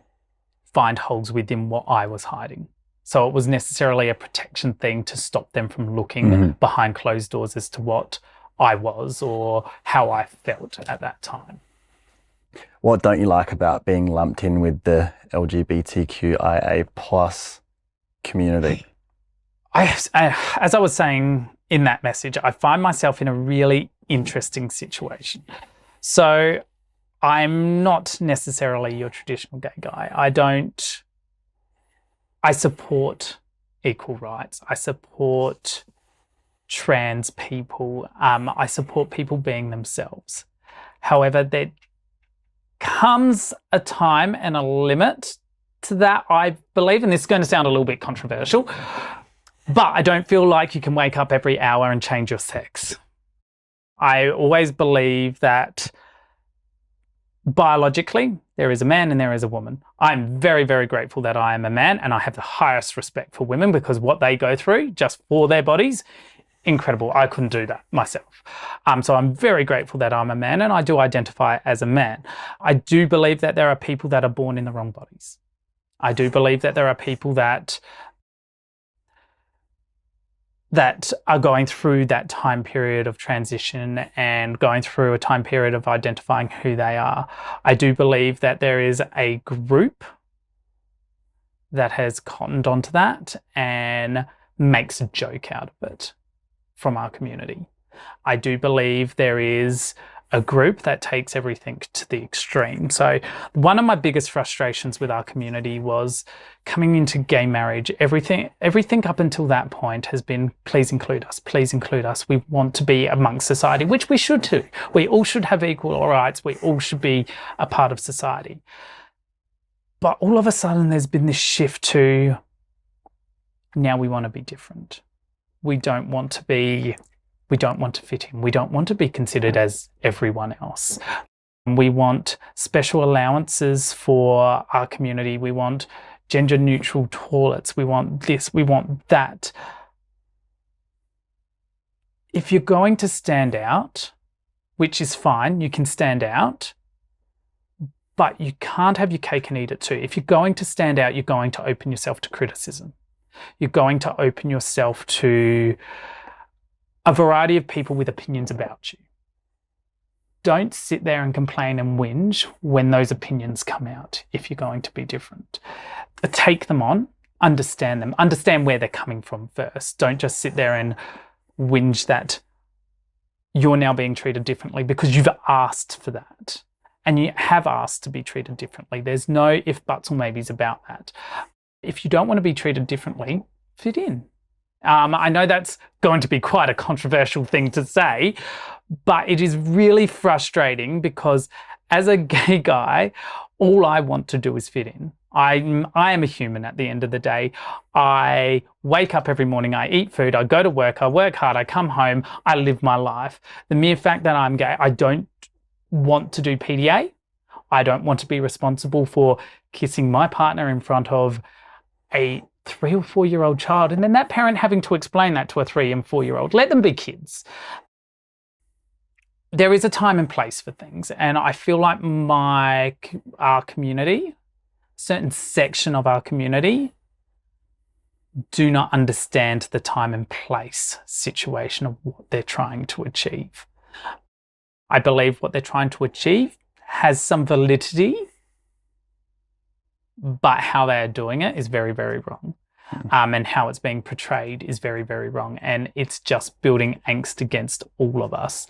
find holes within what I was hiding. So it was necessarily a protection thing to stop them from looking behind closed doors as to what I was or how I felt at that time. What don't you like about being lumped in with the LGBTQIA plus community? As I was saying in that message, I find myself in a really interesting situation. So I'm not necessarily your traditional gay guy. I support equal rights. I support trans people. I support people being themselves. However, there comes a time and a limit to that, I believe, and this is going to sound a little bit controversial, but I don't feel like you can wake up every hour and change your sex. I always believe that biologically, there is a man and there is a woman. I'm very, very grateful that I am a man, and I have the highest respect for women because what they go through just for their bodies, incredible. I couldn't do that myself. So I'm very grateful that I'm a man, and I do identify as a man. I do believe that there are people that are born in the wrong bodies. I do believe that there are people that are going through that time period of transition and going through a time period of identifying who they are. I do believe that there is a group that has cottoned onto that and makes a joke out of it from our community. I do believe there is a group that takes everything to the extreme. So one of my biggest frustrations with our community was coming into gay marriage. Everything up until that point has been, please include us, please include us. We want to be amongst society, which we should too. We all should have equal rights. We all should be a part of society. But all of a sudden there's been this shift to, now we want to be different. We don't want to fit in. We don't want to be considered as everyone else. We want special allowances for our community. We want gender neutral toilets. We want this, we want that. If you're going to stand out, which is fine, you can stand out, but you can't have your cake and eat it too. If you're going to stand out, you're going to open yourself to criticism. You're going to open yourself to a variety of people with opinions about you. Don't sit there and complain and whinge when those opinions come out if you're going to be different. Take them on, understand them, understand where they're coming from first. Don't just sit there and whinge that you're now being treated differently because you've asked for that. And you have asked to be treated differently. There's no if, buts, or maybes about that. If you don't want to be treated differently, fit in. I know that's going to be quite a controversial thing to say, but it is really frustrating because as a gay guy, all I want to do is fit in. I am a human at the end of the day. I wake up every morning, I eat food, I go to work, I work hard, I come home, I live my life. The mere fact that I'm gay, I don't want to do PDA. I don't want to be responsible for kissing my partner in front of a 3 or 4 year old child, and then that parent having to explain that to a 3 and 4 year old. Let them be kids. There is a time and place for things, and I feel like our community, a certain section of our community, do not understand the time and place situation of what they're trying to achieve. I believe what they're trying to achieve has some validity, but how they are doing it is very, very wrong. And how it's being portrayed is very, very wrong. And it's just building angst against all of us.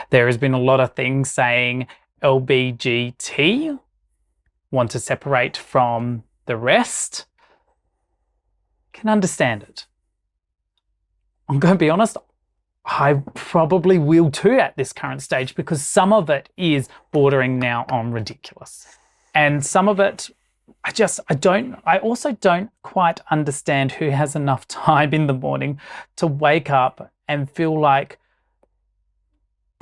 There has been a lot of things saying LBGT want to separate from the rest. Can understand it. I'm going to be honest, I probably will too at this current stage because some of it is bordering now on ridiculous. And some of it, I also don't quite understand who has enough time in the morning to wake up and feel like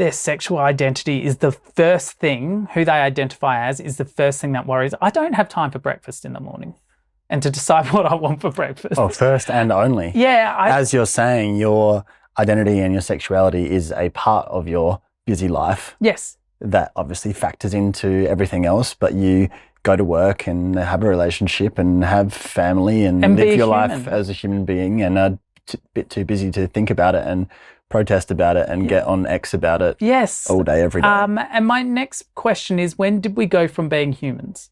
their sexual identity is the first thing, who they identify as is the first thing that worries. I don't have time for breakfast in the morning and to decide what I want for breakfast. Oh, first and only. Yeah. As you're saying, your identity and your sexuality is a part of your busy life. Yes. That obviously factors into everything else, but you go to work and have a relationship and have family and live your life as a human being, and are a bit too busy to think about it and protest about it and get on X about it all day, every day. And my next question is, when did we go from being humans?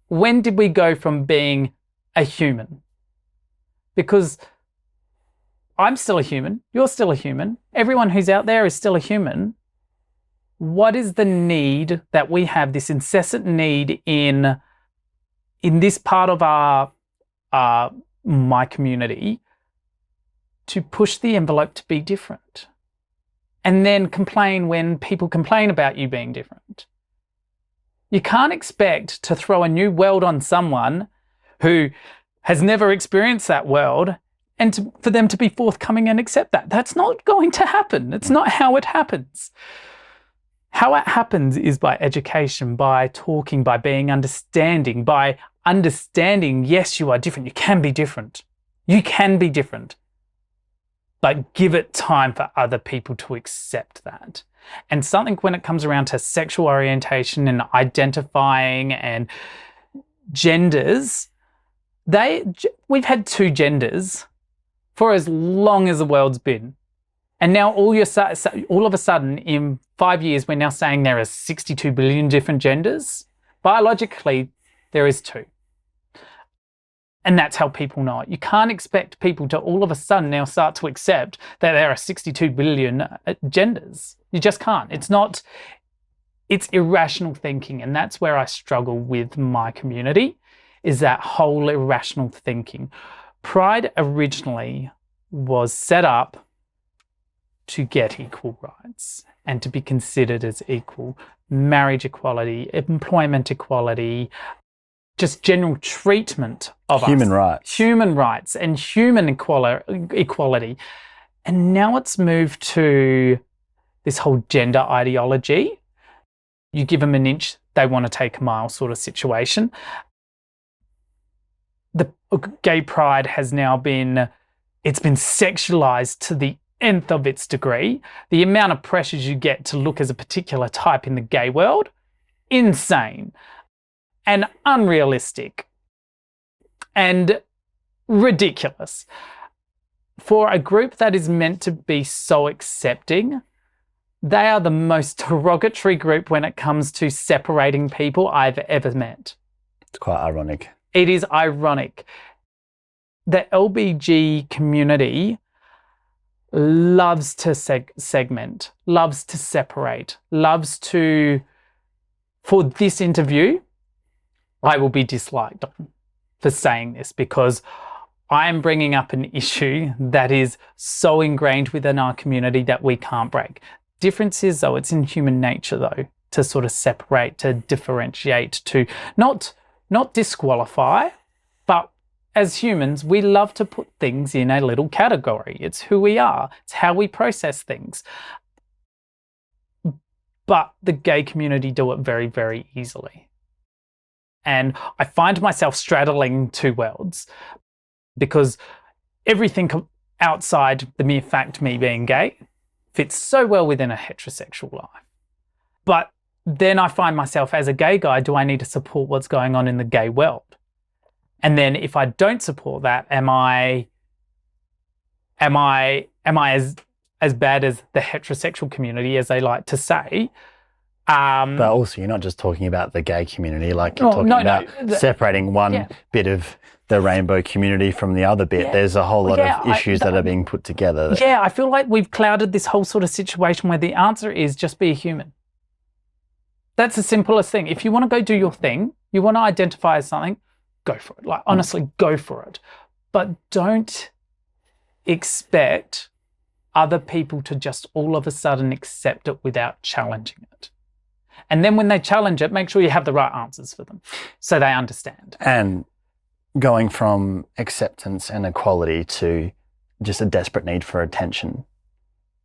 When did we go from being a human? Because I'm still a human, you're still a human, everyone who's out there is still a human. What is the need that we have, this incessant need in this part of my community, to push the envelope to be different, and then complain when people complain about you being different? You can't expect to throw a new world on someone who has never experienced that world and for them to be forthcoming and accept that. That's not going to happen. It's not how it happens. How it happens is by education, by talking, by being understanding, by understanding, yes, you are different. You can be different. You can be different. But give it time for other people to accept that. And something when it comes around to sexual orientation and identifying and genders, we've had two genders for as long as the world's been. And now all of a sudden, in 5 years, we're now saying there are 62 billion different genders. Biologically, there is two. And that's how people know it. You can't expect people to all of a sudden now start to accept that there are 62 billion genders. You just can't. It's irrational thinking. And that's where I struggle with my community, is that whole irrational thinking. Pride originally was set up to get equal rights and to be considered as equal. Marriage equality, employment equality, just general treatment of human us. rights. Human rights and human equality. And now it's moved to this whole gender ideology. You give them an inch, they want to take a mile sort of situation. The gay pride has now been sexualized to the nth of its degree. The amount of pressures you get to look as a particular type in the gay world, insane and unrealistic and ridiculous. For a group that is meant to be so accepting, they are the most derogatory group when it comes to separating people I've ever met. It's quite ironic. It is ironic. The LBG community loves to segment, loves to separate, loves to, for this interview, I will be disliked on for saying this because I am bringing up an issue that is so ingrained within our community that we can't break. Difference is, though, it's in human nature, though, to sort of separate, to differentiate, to not disqualify, but as humans, we love to put things in a little category. It's who we are. It's how we process things. But the gay community do it very, very easily. And I find myself straddling two worlds because everything outside the mere fact me being gay fits so well within a heterosexual life. But then I find myself as a gay guy, do I need to support what's going on in the gay world? And then if I don't support that, am I as bad as the heterosexual community, as they like to say? But also, you're not just talking about the gay community, like you're talking about separating one bit of the rainbow community from the other bit. There's a whole lot of issues that are being put together. Yeah, I feel like we've clouded this whole sort of situation where the answer is just be a human. That's the simplest thing. If you want to go do your thing, you want to identify as something, go for it. Like, honestly, go for it. But don't expect other people to just all of a sudden accept it without challenging it. And then when they challenge it, make sure you have the right answers for them so they understand. And going from acceptance and equality to just a desperate need for attention.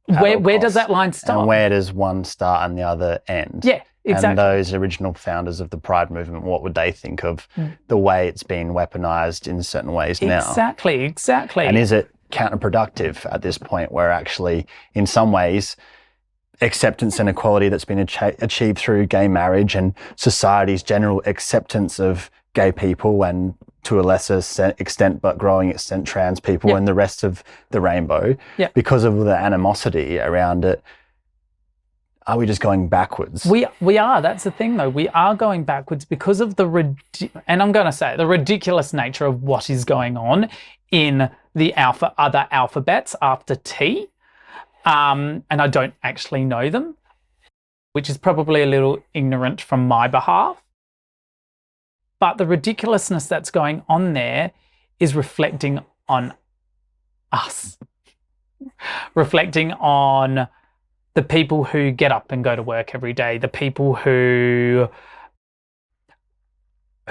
at all Where does costs. that line stop? And where does one start and the other end? Yeah, exactly. And those original founders of the Pride movement, what would they think of the way it's been weaponized in certain ways now? Exactly. And is it counterproductive at this point where actually, in some ways, acceptance and equality that's been achieved through gay marriage and society's general acceptance of gay people and to a lesser extent, but growing extent, trans people and the rest of the rainbow, because of the animosity around it, are we just going backwards? We are. That's the thing, though. We are going backwards because of the ridiculous nature of what is going on in the other alphabets after T. And I don't actually know them, which is probably a little ignorant from my behalf. But the ridiculousness that's going on there is reflecting on us, reflecting on the people who get up and go to work every day, the people who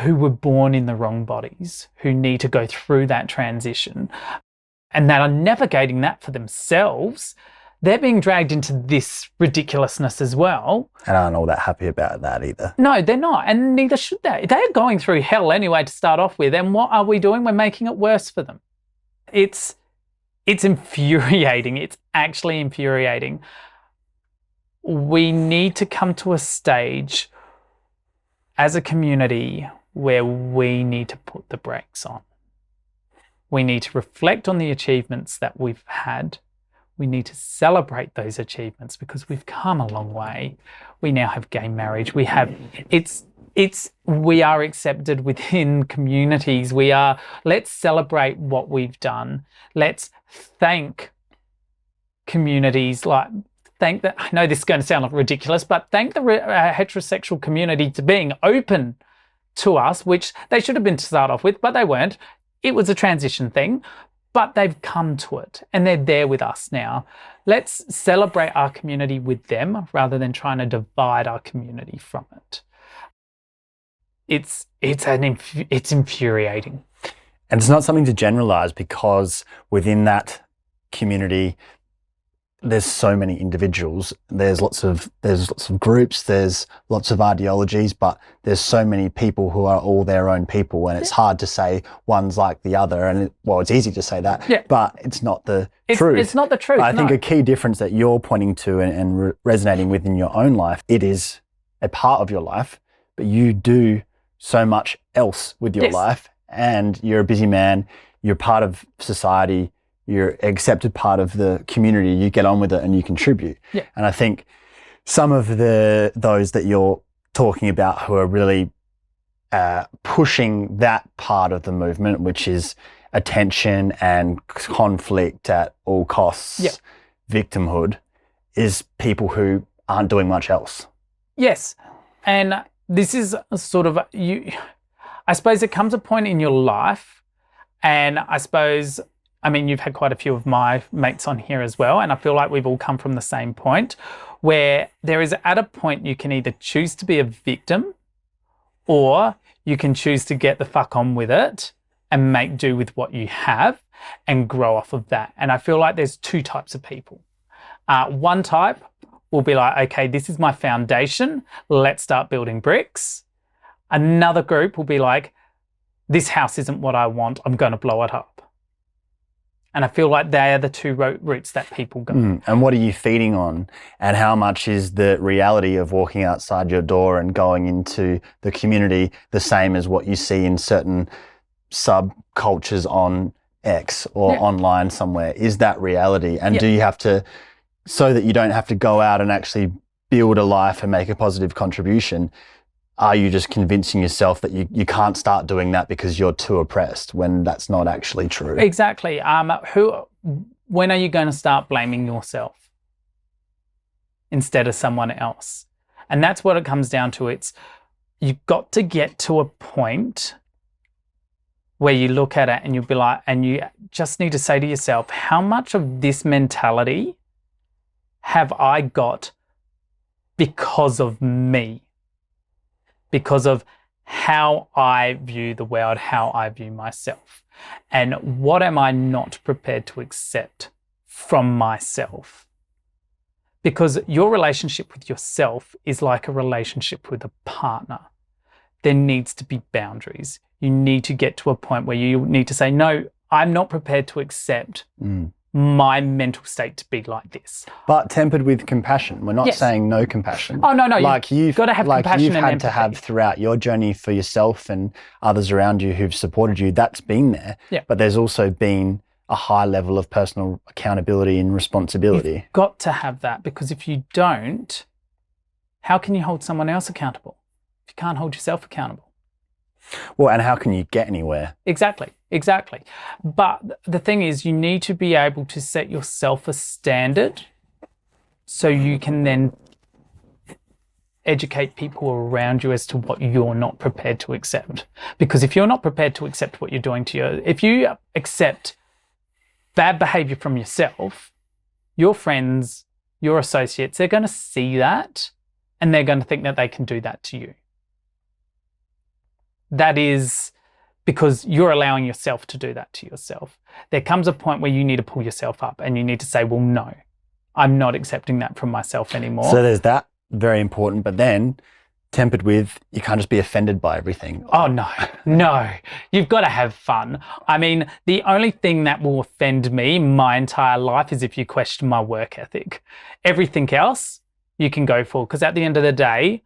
were born in the wrong bodies, who need to go through that transition, and that are navigating that for themselves. They're being dragged into this ridiculousness as well. And aren't all that happy about that either. No, they're not, and neither should they. They're going through hell anyway to start off with, and what are we doing? We're making it worse for them. It's infuriating. It's actually infuriating. We need to come to a stage as a community where we need to put the brakes on. We need to reflect on the achievements that we've had. We need to celebrate those achievements because we've come a long way. We now have gay marriage. We are accepted within communities. Let's celebrate what we've done. Let's thank communities I know this is going to sound ridiculous, but thank the heterosexual community to being open to us, which they should have been to start off with, but they weren't. It was a transition thing. But they've come to it and they're there with us now. Let's celebrate our community with them rather than trying to divide our community from it. It's infuriating. And it's not something to generalize because within that community, there's so many individuals. There's lots of groups. There's lots of ideologies, but there's so many people who are all their own people, and it's hard to say one's like the other. And it's easy to say that, but it's not the truth. It's not the truth. I think a key difference that you're pointing to and resonating with in your own life, it is a part of your life, but you do so much else with your life, and you're a busy man. You're part of society. You're an accepted part of the community, you get on with it and you contribute. Yeah. And I think some of those that you're talking about who are really pushing that part of the movement, which is attention and conflict at all costs, victimhood, is people who aren't doing much else. Yes. And this is sort of, I suppose it comes a point in your life, and you've had quite a few of my mates on here as well, and I feel like we've all come from the same point where there is at a point you can either choose to be a victim or you can choose to get the fuck on with it and make do with what you have and grow off of that. And I feel like there's two types of people. One type will be like, okay, this is my foundation, let's start building bricks. Another group will be like, this house isn't what I want, I'm going to blow it up. And I feel like they are the two routes that people go. And what are you feeding on? And how much is the reality of walking outside your door and going into the community the same as what you see in certain subcultures on X or online somewhere? Is that reality? And do you have to, so that you don't have to go out and actually build a life and make a positive contribution, are you just convincing yourself that you can't start doing that because you're too oppressed when that's not actually true? Exactly. When are you going to start blaming yourself instead of someone else? And that's what it comes down to. You've got to get to a point where you look at it and you'll be like, and you just need to say to yourself, how much of this mentality have I got because of me? Because of how I view the world, how I view myself. And what am I not prepared to accept from myself? Because your relationship with yourself is like a relationship with a partner. There needs to be boundaries. You need to get to a point where you need to say, no, I'm not prepared to accept my mental state to be like this. But tempered with compassion. We're not saying no compassion. Oh, no. Like you've got to have compassion you've and had empathy. to have throughout your journey for yourself and others around you who've supported you. That's been there. Yeah. But there's also been a high level of personal accountability and responsibility. You've got to have that, because if you don't, how can you hold someone else accountable if you can't hold yourself accountable? Well, and how can you get anywhere? Exactly. But the thing is, you need to be able to set yourself a standard so you can then educate people around you as to what you're not prepared to accept. Because if you're not prepared to accept what you're doing if you accept bad behavior from yourself, your friends, your associates, they're going to see that and they're going to think that they can do that to you. That is because you're allowing yourself to do that to yourself. There comes a point where you need to pull yourself up and you need to say, well, no, I'm not accepting that from myself anymore. So there's that, very important, but then tempered with, you can't just be offended by everything. Oh, no. You've got to have fun. I mean, the only thing that will offend me my entire life is if you question my work ethic. Everything else you can go for, because at the end of the day,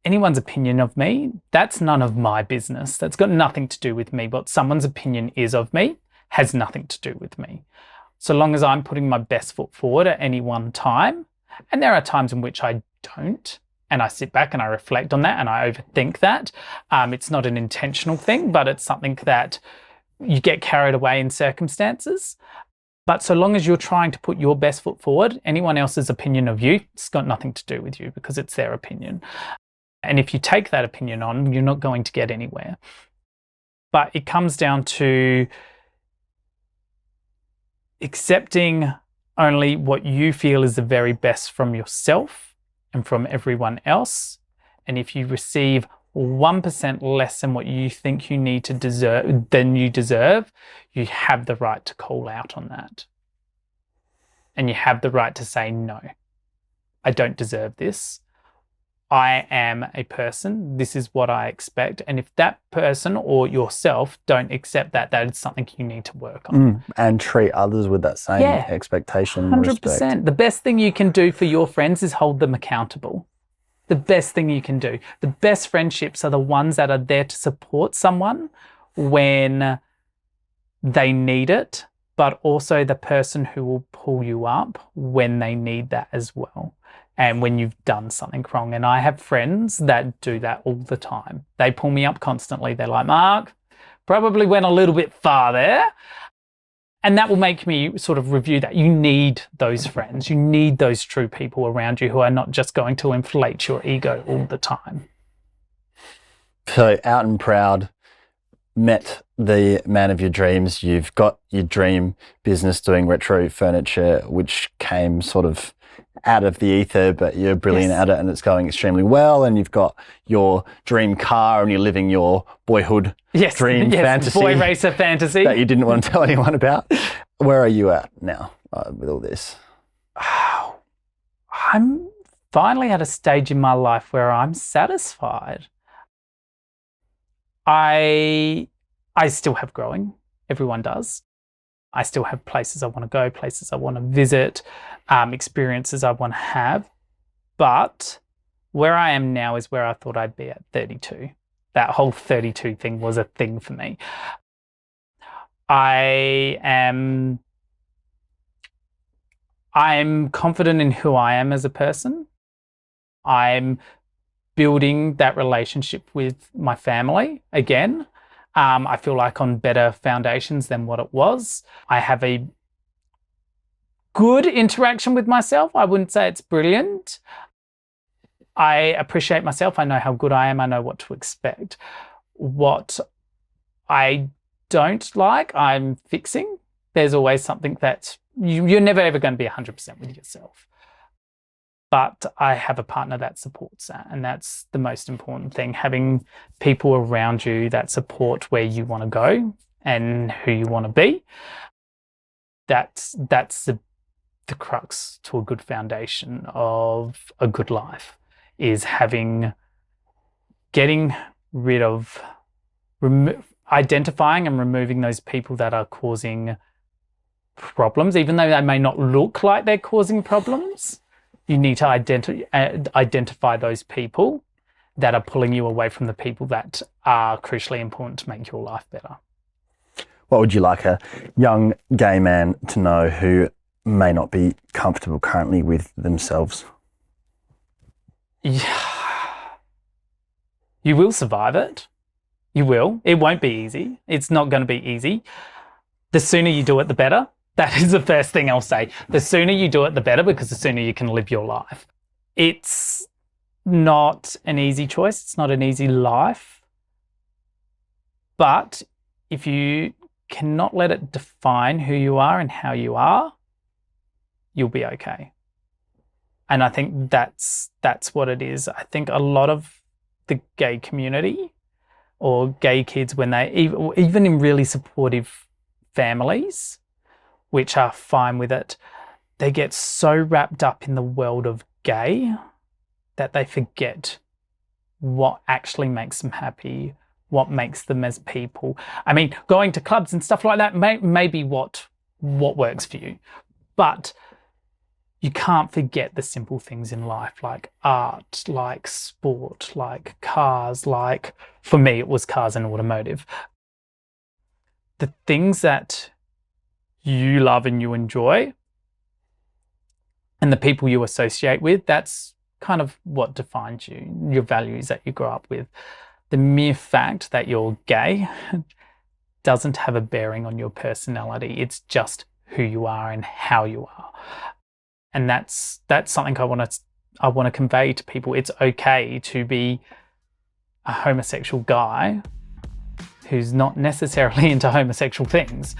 anyone's opinion of me, that's none of my business. That's got nothing to do with me. What someone's opinion is of me has nothing to do with me. So long as I'm putting my best foot forward at any one time, and there are times in which I don't, and I sit back and I reflect on that and I overthink that. It's not an intentional thing, but it's something that you get carried away in circumstances. But so long as you're trying to put your best foot forward, anyone else's opinion of you, it's got nothing to do with you because it's their opinion. And if you take that opinion on, you're not going to get anywhere. But it comes down to accepting only what you feel is the very best from yourself and from everyone else. And if you receive 1% less than what you think you need to deserve, you have the right to call out on that. And you have the right to say, no, I don't deserve this. I am a person. This is what I expect. And if that person or yourself don't accept that, that is something you need to work on. And treat others with that same expectation. 100%. Respect. The best thing you can do for your friends is hold them accountable. The best thing you can do. The best friendships are the ones that are there to support someone when they need it, but also the person who will pull you up when they need that as well. And when you've done something wrong. And I have friends that do that all the time. They pull me up constantly. They're like, Mark, probably went a little bit far there. And that will make me sort of review that. You need those friends. You need those true people around you who are not just going to inflate your ego all the time. So out and proud, met the man of your dreams. You've got your dream business doing retro furniture, which came sort of out of the ether, but you're brilliant at it and it's going extremely well. And you've got your dream car and you're living your boyhood dream fantasy. Boy racer fantasy. That you didn't want to tell anyone about. Where are you at now with all this? I'm finally at a stage in my life where I'm satisfied. I still have growing. Everyone does. I still have places I want to go, places I want to visit, experiences I want to have. But where I am now is where I thought I'd be at 32. That whole 32 thing was a thing for me. I'm confident in who I am as a person. I'm building that relationship with my family again. I feel like on better foundations than what it was. I have a good interaction with myself. I wouldn't say it's brilliant. I appreciate myself. I know how good I am. I know what to expect. What I don't like, I'm fixing. There's always something that you're never ever going to be 100% with yourself. But I have a partner that supports that, and that's the most important thing, having people around you that support where you want to go and who you want to be. That's the the crux to a good foundation of a good life, is getting rid of, identifying and removing those people that are causing problems, even though they may not look like they're causing problems. You need to identify those people that are pulling you away from the people that are crucially important to make your life better. What would you like a young gay man to know who may not be comfortable currently with themselves? Yeah. You will survive it. You will. It won't be easy. It's not going to be easy. The sooner you do it, the better. That is the first thing I'll say. The sooner you do it, the better, because the sooner you can live your life. It's not an easy choice. It's not an easy life. But if you cannot let it define who you are and how you are, you'll be okay. And I think that's what it is. I think a lot of the gay community or gay kids, when they, even in really supportive families, which are fine with it, they get so wrapped up in the world of gay that they forget what actually makes them happy, what makes them as people. I mean, going to clubs and stuff like that may be what works for you, but you can't forget the simple things in life, like art, like sport, like cars, like, for me, it was cars and automotive. The things that you love and you enjoy and the people you associate with, that's kind of what defines you, your values that you grow up with. The mere fact that you're gay doesn't have a bearing on your personality. It's just who you are and how you are. And that's something I want to convey to people. It's okay to be a homosexual guy who's not necessarily into homosexual things.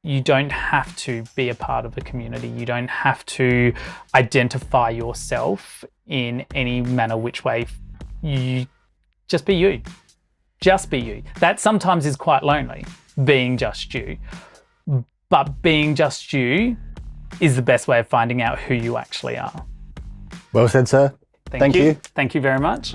You don't have to be a part of a community. You don't have to identify yourself in any manner which way. You just be you. Just be you. That sometimes is quite lonely, being just you. But being just you is the best way of finding out who you actually are. Well said, sir. Thank you. Thank you very much.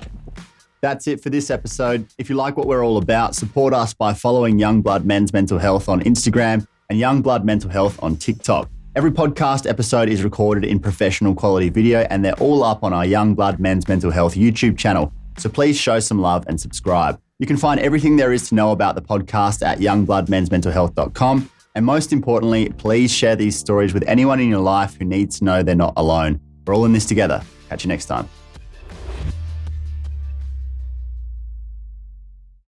That's it for this episode. If you like what we're all about, support us by following Young Blood Men's Mental Health on Instagram and Young Blood Mental Health on TikTok. Every podcast episode is recorded in professional quality video and they're all up on our Young Blood Men's Mental Health YouTube channel. So please show some love and subscribe. You can find everything there is to know about the podcast at youngbloodmensmentalhealth.com. And most importantly, please share these stories with anyone in your life who needs to know they're not alone. We're all in this together. Catch you next time.